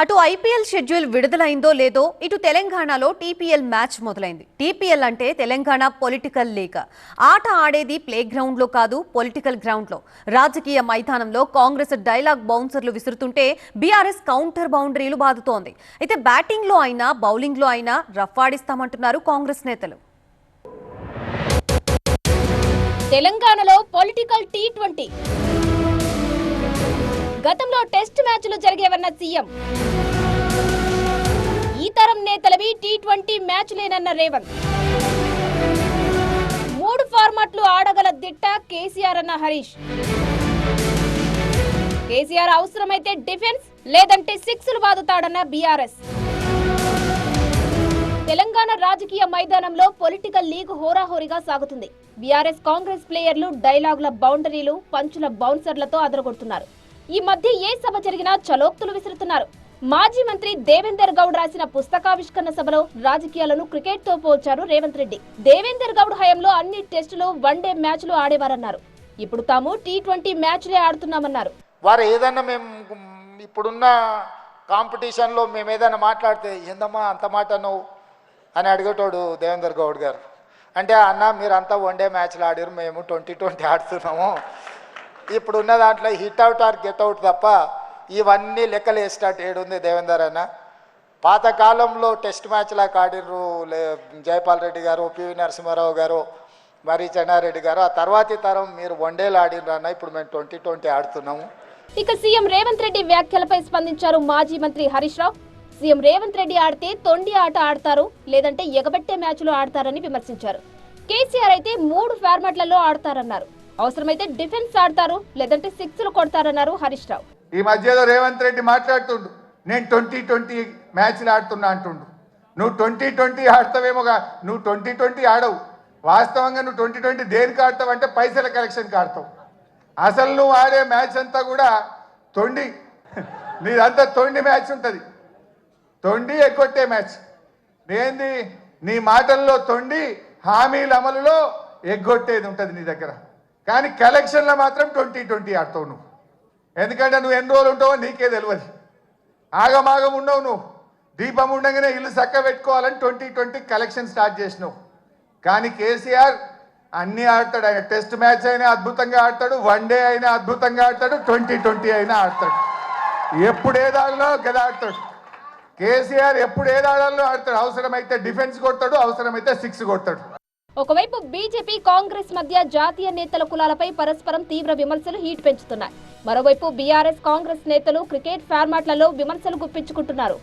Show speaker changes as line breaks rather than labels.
అటు IPL schedule విడుదలైందో లేదో ఇటు తెలంగాణలో టీపీఎల్ మ్యాచ్ మొదలైంది. టీపీఎల్ అంటే తెలంగాణ పొలిటికల్ లీగ్. ఆట ఆడేది ప్లే గ్రౌండ్లో కాదు, పొలిటికల్ గ్రౌండ్లో. రాజకీయ మైదానంలో కాంగ్రెస్ డైలాగ్ బౌన్సర్లు విసురుతుంటే బీఆర్ఎస్ కౌంటర్ బౌండరీలు బాదుతోంది. అయితే బ్యాటింగ్లో అయినా బౌలింగ్లో అయినా రఫ్ ఆడిస్తామంటున్నారు కాంగ్రెస్ నేతలు.
తెలంగాణలో పొలిటికల్ T20 గతంలో టెస్ట్ మ్యాచ్లు జరిగేవన్న సీఎం. ఈ తరం నేతలవి T20 మ్యాచ్లేనన్న రేవంత్. 3 ఫార్మాట్లు ఆడగల దిట్ట కేసీఆర్ అన్న హరీష్. కేసీఆర్ అవసరమైతే డిఫెన్స్ లేదంటే సిక్స్లు బాదుతాడన్న బీఆర్ఎస్. తెలంగాణ రాజకీయ మైదానంలో పొలిటికల్ లీగ్ హోరాహోరీగా సాగుతుంది. బీఆర్ఎస్ కాంగ్రెస్ ప్లేయర్లు డైలాగుల బౌండరీలు, పంచుల బౌన్సర్లతో అదరగొడుతున్నారు. ఈ మధ్య ఏ సభ జరిగినా చలోక్తులు విసురుతున్నారు. మాజీ మంత్రి దేవేందర్ గౌడ్ రాసిన పుస్తకావిష్కరణ సభలో రాజకీయాలను క్రికెట్ తో పోల్చారు రేవంత్ రెడ్డి. దేవేందర్ గౌడ్ హయాంలో అన్ని టెస్టులు, వన్డే మ్యాచ్లు ఆడేవారన్నారు. ఇప్పుడు తాము T20 మ్యాచ్లే ఆడుతున్నామన్నారు.
వారు ఏదన్నా మేము ఇప్పుడున్న కాంపిటీషన్లో మేము ఏదైనా మాట్లాడితే ఏందమ్మా అంత మాట నువ్వు అని అడిగేటోడు దేవేందర్ గౌడ్ గారు. అంటే అన్న మీరంతా వన్డే మ్యాచ్లు ఆడారు, మేము 2020 ఆడుతున్నాము. ఇప్పుడున్న దాంట్లో hit out or get out తప్ప ఇవన్నీ లెక్కలు వేసేటట్టు ఏడుంది దేవేందర్ అన్న. పాతకాలంలో టెస్ట్ మ్యాచ్లాగా ఆడిర్రు జయపాల్ రెడ్డి గారు, పివి నరసింహారావు గారు, మరి చెన్నారెడ్డి గారు. ఆ తర్వాతి తరం మీరు వన్డేలు ఆడిర్రు అన్న, ఇప్పుడు మేము 2020 ఆడుతున్నాము.
ఇక సీఎం రేవంత్ రెడ్డి వ్యాఖ్యలపై స్పందించారు మాజీ మంత్రి హరీష్ రావు. సీఎం రేవంత్ రెడ్డి ఆడితే తొండి ఆట ఆడతారు, లేదంటే ఎగబెట్టే మ్యాచ్లు ఆడతారని విమర్శించారు. కేసీఆర్ అయితే 3 ఫార్మాట్లలో ఆడతారన్నారు. అవసరమైతే డిఫెన్స్ ఆడతారు, లేదంటే సిక్స్లు కొడతారన్నారు హరీష్ రావు.
ఈ మధ్యలో రేవంత్ రెడ్డి మాట్లాడుతుండు, నేను 2020 మ్యాచ్లు ఆడుతున్నా అంటుండు. నువ్వు 2020 ఆడతావేమోగా, నువ్వు 2020 ఆడవు. వాస్తవంగా నువ్వు 2020 దేనికి ఆడతావు అంటే పైసల కలెక్షన్కి ఆడతావు. అసలు నువ్వు ఆడే మ్యాచ్ అంతా కూడా తొండి, నీదంతా తొండి మ్యాచ్ ఉంటుంది. తొండి ఎగ్గొట్టే మ్యాచ్. ఏంది నీ మాటల్లో తొండి, హామీల అమలులో ఎగ్గొట్టేది ఉంటుంది నీ దగ్గర. కానీ కలెక్షన్లో మాత్రం 2020 ఆడతావు నువ్వు. ఎందుకంటే నువ్వు ఎన్ని రోజులు ఉంటావో నీకే తెలియదు. ఆగమాగం ఉండవు నువ్వు. దీపం ఉండగానే ఇల్లు చక్క పెట్టుకోవాలని 2020 కలెక్షన్ స్టార్ట్ చేసినావు. కానీ కేసీఆర్ అన్నీ ఆడతాడు. ఆయన టెస్ట్ మ్యాచ్ అయినా అద్భుతంగా ఆడతాడు, వన్డే అయినా అద్భుతంగా ఆడతాడు, 2020 అయినా ఆడతాడు. ఎప్పుడు ఏదాడలో గదా ఆడతాడు. కేసీఆర్ ఎప్పుడు ఏదాడాలో ఆడతాడు. అవసరమైతే డిఫెన్స్ కొడతాడు, అవసరమైతే సిక్స్ కొడతాడు.
ఒకవైపు బీజేపీ కాంగ్రెస్ మధ్య జాతీయ నేతల కులాలపై పరస్పరం తీవ్ర విమర్శలు హీట్ పెంచుతున్నాయి. మరోవైపు బీఆర్ఎస్ కాంగ్రెస్ నేతలు క్రికెట్ ఫార్మాట్లలో విమర్శలు గుప్పించుకుంటున్నారు.